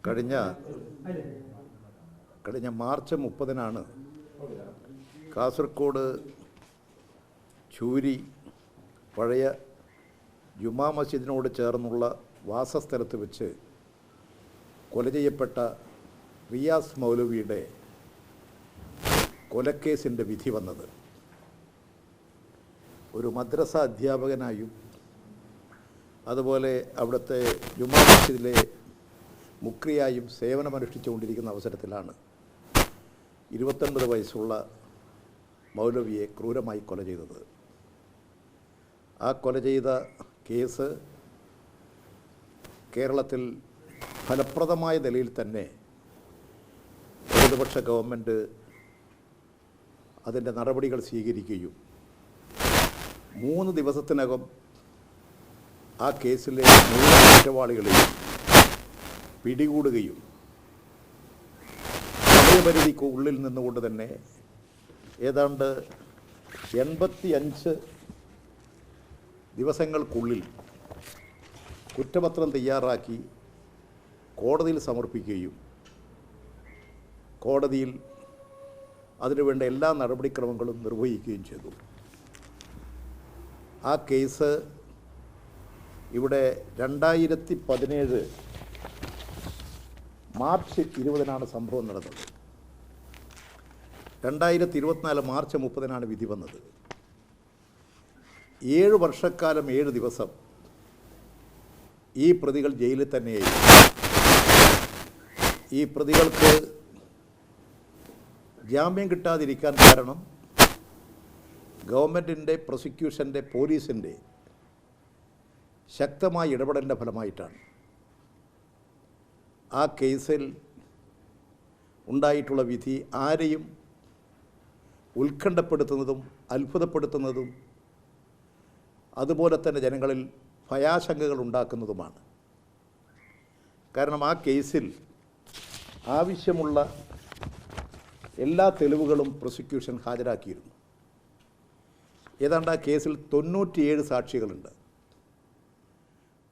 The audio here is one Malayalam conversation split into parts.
കഴിഞ്ഞ മാർച്ച് 30-നാണ് കാസർഗോഡ് ചൂരി പഴയ ജുമാ മസ്ജിദിനോട് ചേർന്നുള്ള വാസസ്ഥലത്ത് വെച്ച് കൊല ചെയ്യപ്പെട്ട റിയാസ് മൗലവിയുടെ കൊലക്കേസിൻ്റെ വിധി വന്നത്. ഒരു മദ്രസ അധ്യാപകനായും അതുപോലെ അവിടുത്തെ ജുമാ മസ്ജിദിലെ മുക്രിയായും സേവനമനുഷ്ഠിച്ചുകൊണ്ടിരിക്കുന്ന അവസരത്തിലാണ് 29 വയസ്സുള്ള മൗലവിയെ ക്രൂരമായി കൊല ചെയ്തത്. ആ കൊല ചെയ്ത കേസ് കേരളത്തിൽ ഫലപ്രദമായ നിലയിൽ തന്നെ ഇടതുപക്ഷ ഗവൺമെൻറ് അതിൻ്റെ നടപടികൾ സ്വീകരിക്കുകയും 3 ദിവസത്തിനകം ആ കേസിലെ മുഴുവൻ കുറ്റവാളികളെയും പിടികൂടുകയും സമയപരിധിക്ക് ഉള്ളിൽ നിന്നുകൊണ്ട് തന്നെ ഏതാണ്ട് 85 ദിവസങ്ങൾക്കുള്ളിൽ കുറ്റപത്രം തയ്യാറാക്കി കോടതിയിൽ സമർപ്പിക്കുകയും കോടതിയിൽ അതിനുവേണ്ട എല്ലാ നടപടിക്രമങ്ങളും നിർവഹിക്കുകയും ചെയ്തു. ആ കേസ് ഇവിടെ 2017 മാർച്ച് 20-നാണ് സംഭവം നടന്നത്. 2024 മാർച്ച് 30-നാണ് വിധി വന്നത്. 7 വർഷക്കാലം 7 ദിവസം ഈ പ്രതികൾ ജയിലിൽ തന്നെയായിരുന്നു. ഈ പ്രതികൾക്ക് ജാമ്യം കിട്ടാതിരിക്കാൻ കാരണം ഗവൺമെൻറ്റിൻ്റെ, പ്രോസിക്യൂഷൻ്റെ, പോലീസിൻ്റെ ശക്തമായ ഇടപെടലിൻ്റെ ഫലമായിട്ടാണ്. ആ കേസിൽ ഉണ്ടായിട്ടുള്ള വിധി ആരെയും ഉത്കണ്ഠപ്പെടുത്തുന്നതും അത്ഭുതപ്പെടുത്തുന്നതും അതുപോലെ തന്നെ ജനങ്ങളിൽ ഭയാശങ്കകൾ ഉണ്ടാക്കുന്നതുമാണ്. കാരണം ആ കേസിൽ ആവശ്യമുള്ള എല്ലാ തെളിവുകളും പ്രോസിക്യൂഷൻ ഹാജരാക്കിയിരുന്നു. ഏതാണ്ട് ആ കേസിൽ 97 സാക്ഷികളുണ്ട്.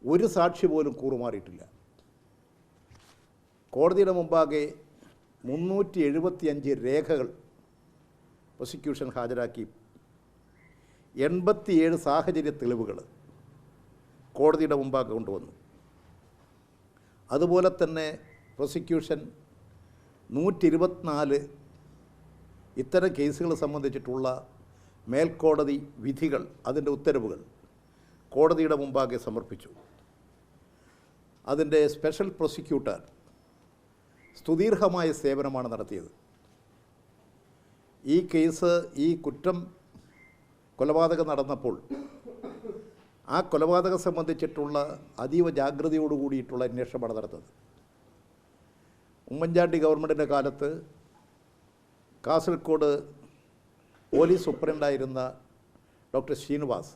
ഒരു സാക്ഷി പോലും കൂറുമാറിയിട്ടില്ല. കോടതിയുടെ മുമ്പാകെ 375 രേഖകൾ പ്രോസിക്യൂഷൻ ഹാജരാക്കി. 87 സാഹചര്യ തെളിവുകൾ കോടതിയുടെ മുമ്പാകെ കൊണ്ടുവന്നു. അതുപോലെ തന്നെ പ്രോസിക്യൂഷൻ 124 ഇത്തരം കേസുകൾ സംബന്ധിച്ചിട്ടുള്ള മേൽക്കോടതി വിധികൾ, അതിൻ്റെ ഉത്തരവുകൾ കോടതിയുടെ മുമ്പാകെ സമർപ്പിച്ചു. അതിൻ്റെ സ്പെഷ്യൽ പ്രോസിക്യൂട്ടർ സ്തുതീർഹമായ സേവനമാണ് നടത്തിയത്. ഈ കേസ്, ഈ കൊലപാതകം നടന്നപ്പോൾ ആ കൊലപാതകം സംബന്ധിച്ചിട്ടുള്ള അതീവ ജാഗ്രതയോടുകൂടിയിട്ടുള്ള അന്വേഷണമാണ് നടത്തുന്നത്. ഉമ്മൻചാണ്ടി ഗവൺമെൻറ്റിൻ്റെ കാലത്ത് കാസർഗോഡ് പോലീസ് സൂപ്രണ്ടായിരുന്ന ഡോക്ടർ ശ്രീനിവാസ്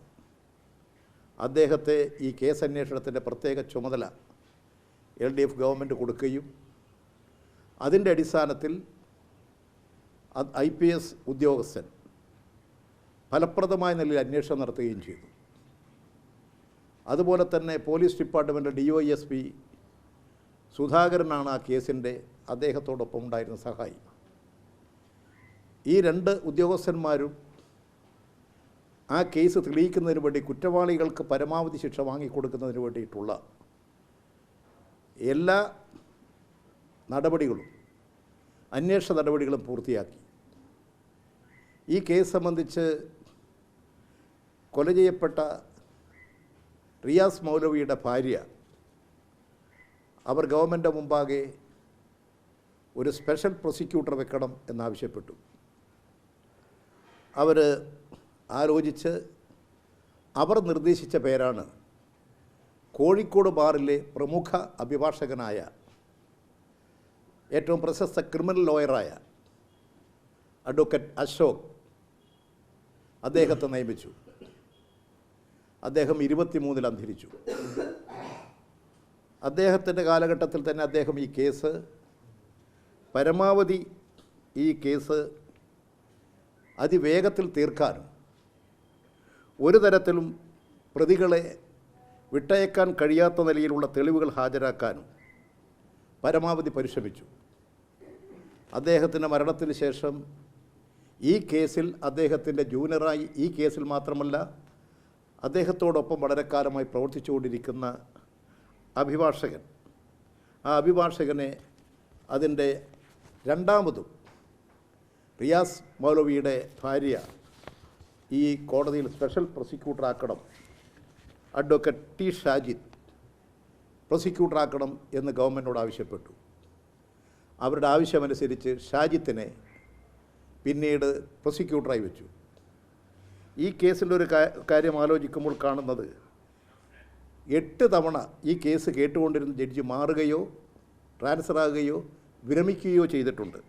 അദ്ദേഹത്തെ ഈ കേസ് അന്വേഷണത്തിൻ്റെ പ്രത്യേക ചുമതല LDF ഗവൺമെൻറ് കൊടുക്കുകയും അതിൻ്റെ അടിസ്ഥാനത്തിൽ IPS ഉദ്യോഗസ്ഥൻ ഫലപ്രദമായ നിലയിൽ അന്വേഷണം നടത്തുകയും ചെയ്തു. അതുപോലെ തന്നെ പോലീസ് ഡിപ്പാർട്ട്മെൻറ്റ് DOSP സുധാകരനാണ് ആ കേസിൻ്റെ അദ്ദേഹത്തോടൊപ്പം ഉണ്ടായിരുന്ന സഹായി. ഈ 2 ഉദ്യോഗസ്ഥന്മാരും ആ കേസ് തെളിയിക്കുന്നതിന് വേണ്ടി, കുറ്റവാളികൾക്ക് പരമാവധി ശിക്ഷ വാങ്ങിക്കൊടുക്കുന്നതിന് വേണ്ടിയിട്ടുള്ള എല്ലാ നടപടികളും, അന്വേഷണ നടപടികളും പൂർത്തിയാക്കി. ഈ കേസ് സംബന്ധിച്ച് കൊല ചെയ്യപ്പെട്ട റിയാസ് മൗലവിയുടെ ഭാര്യ അവർ ഗവൺമെൻറ് മുമ്പാകെ ഒരു സ്പെഷ്യൽ പ്രോസിക്യൂട്ടർ വെക്കണം എന്നാവശ്യപ്പെട്ടു. അവർ ആലോചിച്ച് അവർ നിർദ്ദേശിച്ച പേരാണ് കോഴിക്കോട് ബാറിലെ പ്രമുഖ അഭിഭാഷകനായ, ഏറ്റവും പ്രശസ്ത ക്രിമിനൽ ലോയറായ അഡ്വക്കേറ്റ് അശോക്. അദ്ദേഹത്തെ നിയമിച്ചു. അദ്ദേഹം 23-ൽ അന്തരിച്ചു. അദ്ദേഹത്തിൻ്റെ കാലഘട്ടത്തിൽ തന്നെ അദ്ദേഹം ഈ കേസ് പരമാവധി അതിവേഗത്തിൽ തീർക്കാനും ഒരു തരത്തിലും പ്രതികളെ വിട്ടയക്കാൻ കഴിയാത്ത നിലയിലുള്ള തെളിവുകൾ ഹാജരാക്കാനും പരമാവധി പരിശ്രമിച്ചു. അദ്ദേഹത്തിൻ്റെ മരണത്തിന് ശേഷം ഈ കേസിൽ അദ്ദേഹത്തിൻ്റെ ജൂനിയറായി, ഈ കേസിൽ മാത്രമല്ല അദ്ദേഹത്തോടൊപ്പം വളരെ കാലമായി പ്രവർത്തിച്ചുകൊണ്ടിരിക്കുന്ന അഭിഭാഷകൻ, ആ അഭിഭാഷകനെ അതിൻ്റെ രണ്ടാമതും റിയാസ് മൗലവിയുടെ ഭാര്യ ഈ കോടതിയിൽ സ്പെഷ്യൽ പ്രോസിക്യൂട്ടറാക്കണം, അഡ്വക്കേറ്റ് ടി ഷാജിദ് പ്രോസിക്യൂട്ടറാക്കണം എന്ന് ഗവൺമെൻറ്റിനോട് ആവശ്യപ്പെട്ടു. അവരുടെ ആവശ്യമനുസരിച്ച് ഷാജിത്തിനെ പിന്നീട് പ്രോസിക്യൂട്ടറായി വെച്ചു. ഈ കേസിൻ്റെ ഒരു കാര്യം ആലോചിക്കുമ്പോൾ കാണുന്നത്, 8 തവണ ഈ കേസ് കേട്ടുകൊണ്ടിരുന്ന ജഡ്ജി മാറുകയോ ട്രാൻസ്ഫർ ആകുകയോ വിരമിക്കുകയോ ചെയ്തിട്ടുണ്ട്.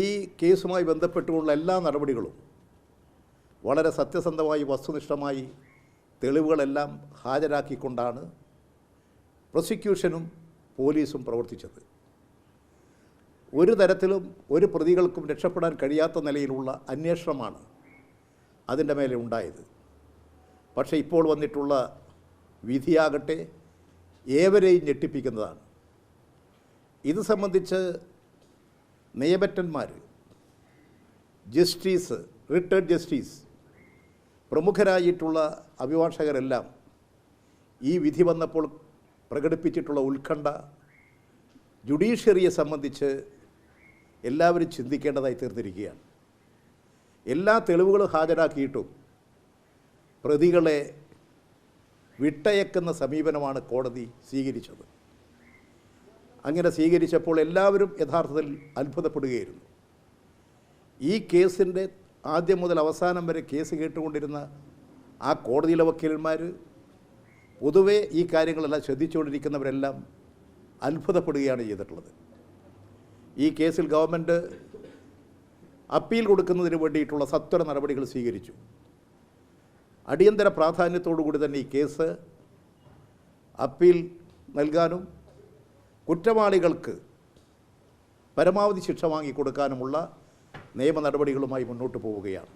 ഈ കേസുമായി ബന്ധപ്പെട്ടുകൊണ്ടുള്ള എല്ലാ നടപടികളും വളരെ സത്യസന്ധമായി വസ്തുനിഷ്ഠമായി തെളിവുകളെല്ലാം ഹാജരാക്കിക്കൊണ്ടാണ് പ്രോസിക്യൂഷനും പോലീസും പ്രവർത്തിച്ചത്. ഒരു തരത്തിലും ഒരു പ്രതികൾക്കും രക്ഷപ്പെടാൻ കഴിയാത്ത നിലയിലുള്ള അന്വേഷണമാണ് അതിൻ്റെ മേലെ ഉണ്ടായത്. പക്ഷേ ഇപ്പോൾ വന്നിട്ടുള്ള വിധിയാകട്ടെ ഏവരെയും ഞെട്ടിപ്പിക്കുന്നതാണ്. ഇത് സംബന്ധിച്ച് നിയമജ്ഞന്മാർ, ജസ്റ്റിസ്, റിട്ടയർഡ് ജസ്റ്റിസ്, പ്രമുഖരായിട്ടുള്ള അഭിഭാഷകരെല്ലാം ഈ വിധി വന്നപ്പോൾ പ്രകടിപ്പിച്ചിട്ടുള്ള ഉത്കണ്ഠ ജുഡീഷ്യറിയെ സംബന്ധിച്ച് എല്ലാവരും ചിന്തിക്കേണ്ടതായി തീർന്നിരിക്കുകയാണ്. എല്ലാ തെളിവുകളും ഹാജരാക്കിയിട്ടും പ്രതികളെ വിട്ടയക്കുന്ന സമീപനമാണ് കോടതി സ്വീകരിച്ചത്. അങ്ങനെ സ്വീകരിച്ചപ്പോൾ എല്ലാവരും യഥാർത്ഥത്തിൽ അത്ഭുതപ്പെടുകയായിരുന്നു. ഈ കേസിൻ്റെ ആദ്യം മുതൽ അവസാനം വരെ കേസ് കേട്ടുകൊണ്ടിരുന്ന ആ കോടതിയിലെ വക്കീലന്മാർ, പൊതുവെ ഈ കാര്യങ്ങളെല്ലാം ശ്രദ്ധിച്ചുകൊണ്ടിരിക്കുന്നവരെല്ലാം അത്ഭുതപ്പെടുകയാണ് ചെയ്തിട്ടുള്ളത്. ഈ കേസിൽ ഗവൺമെൻറ് അപ്പീൽ കൊടുക്കുന്നതിന് വേണ്ടിയിട്ടുള്ള സത്വര നടപടികൾ സ്വീകരിച്ചു. അടിയന്തര പ്രാധാന്യത്തോടു കൂടി തന്നെ ഈ കേസ് അപ്പീൽ നൽകാനും കുറ്റവാളികൾക്ക് പരമാവധി ശിക്ഷ വാങ്ങിക്കൊടുക്കാനുമുള്ള നിയമ നടപടികളുമായി മുന്നോട്ട് പോവുകയാണ്.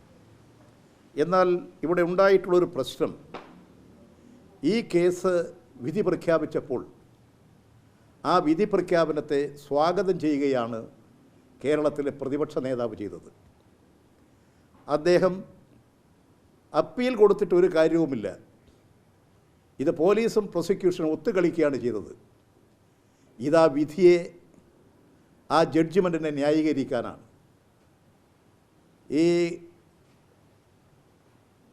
എന്നാൽ ഇവിടെ ഉണ്ടായിട്ടുള്ളൊരു പ്രശ്നം, ഈ കേസ് വിധി പ്രഖ്യാപിച്ചപ്പോൾ ആ വിധി പ്രഖ്യാപനത്തെ സ്വാഗതം ചെയ്യുകയാണ് കേരളത്തിലെ പ്രതിപക്ഷ നേതാവ് ചെയ്തത്. അദ്ദേഹം അപ്പീൽ കൊടുത്തിട്ട് ഒരു കാര്യവുമില്ല, ഇത് പോലീസും പ്രോസിക്യൂഷനും ഒത്തുകളിക്കുകയാണ് ചെയ്തത്. ഇതാ വിധിയെ, ആ ജഡ്ജ്മെൻറ്റിനെ ന്യായീകരിക്കാനാണ്. ഈ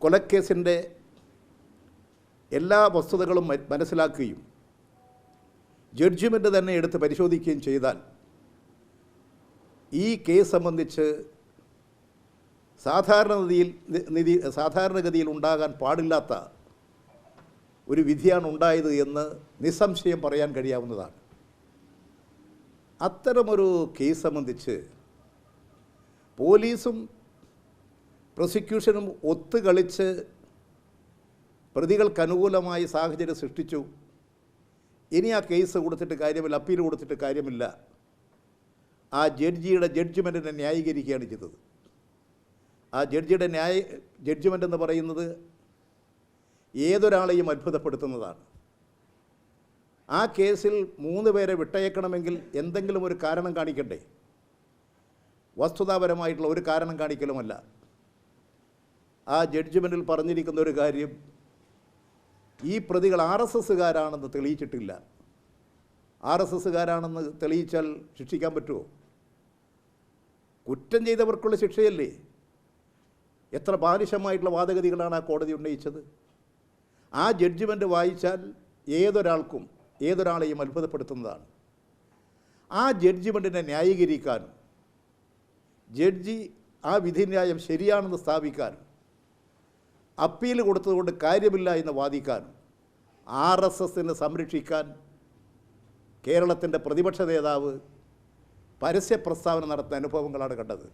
കൊലക്കേസിൻ്റെ എല്ലാ വസ്തുതകളും മനസ്സിലാക്കുകയും ജഡ്ജ്മെൻറ്റ് തന്നെ എടുത്ത് പരിശോധിക്കുകയും ചെയ്താൽ ഈ കേസ് സംബന്ധിച്ച് സാധാരണഗതിയിൽ ഉണ്ടാകാൻ പാടില്ലാത്ത ഒരു വിധിയാണ് ഉണ്ടായത് എന്ന് നിസ്സംശയം പറയാൻ കഴിയാവുന്നതാണ്. അത്തരമൊരു കേസ് സംബന്ധിച്ച് പോലീസും പ്രോസിക്യൂഷനും ഒത്തുകളിച്ച് പ്രതികൾക്ക് അനുകൂലമായ സാഹചര്യം സൃഷ്ടിച്ചു. ഇനി ആ കേസ് കൊടുത്തിട്ട് കാര്യമില്ല, അപ്പീൽ കൊടുത്തിട്ട് കാര്യമില്ല, ആ ജഡ്ജിയുടെ ജഡ്ജ്മെൻറ്റിനെ ന്യായീകരിക്കുകയാണ് ചെയ്തത്. ആ ജഡ്ജിയുടെ ജഡ്ജ്മെൻ്റ് എന്ന് പറയുന്നത് ഏതൊരാളെയും അത്ഭുതപ്പെടുത്തുന്നതാണ്. ആ കേസിൽ 3 പേരെ വിട്ടയക്കണമെങ്കിൽ എന്തെങ്കിലും ഒരു കാരണം കാണിക്കണ്ടേ? വസ്തുതാപരമായിട്ടുള്ള ഒരു കാരണം കാണിക്കലുമല്ല. ആ ജഡ്ജ്മെൻറ്റിൽ പറഞ്ഞിരിക്കുന്ന ഒരു കാര്യം, ഈ പ്രതികൾ RSSകാരാണെന്ന് തെളിയിച്ചിട്ടില്ല. RSSകാരാണെന്ന് തെളിയിച്ചാൽ ശിക്ഷിക്കാൻ പറ്റുമോ? കുറ്റം ചെയ്തവർക്കുള്ള ശിക്ഷയല്ലേ? എത്ര ബാലിശമായിട്ടുള്ള വാദഗതികളാണ് ആ കോടതി ഉന്നയിച്ചത്. ആ ജഡ്ജ്മെൻറ്റ് വായിച്ചാൽ ഏതൊരാൾക്കും ഏതൊരാളെയും അത്ഭുതപ്പെടുത്തുന്നതാണ്. ആ ജഡ്ജ്മെൻറ്റിനെ ന്യായീകരിക്കാനും ജഡ്ജി ആ വിധിന്യായം ശരിയാണെന്ന് സ്ഥാപിക്കാനും അപ്പീൽ കൊടുത്തതുകൊണ്ട് കാര്യമില്ല എന്ന് വാദിക്കാനും RSSനെ സംരക്ഷിക്കാൻ കേരളത്തിൻ്റെ പ്രതിപക്ഷ നേതാവ് പരസ്യ പ്രസ്താവന നടത്തുന്ന അനുഭവങ്ങളാണ് കണ്ടത്.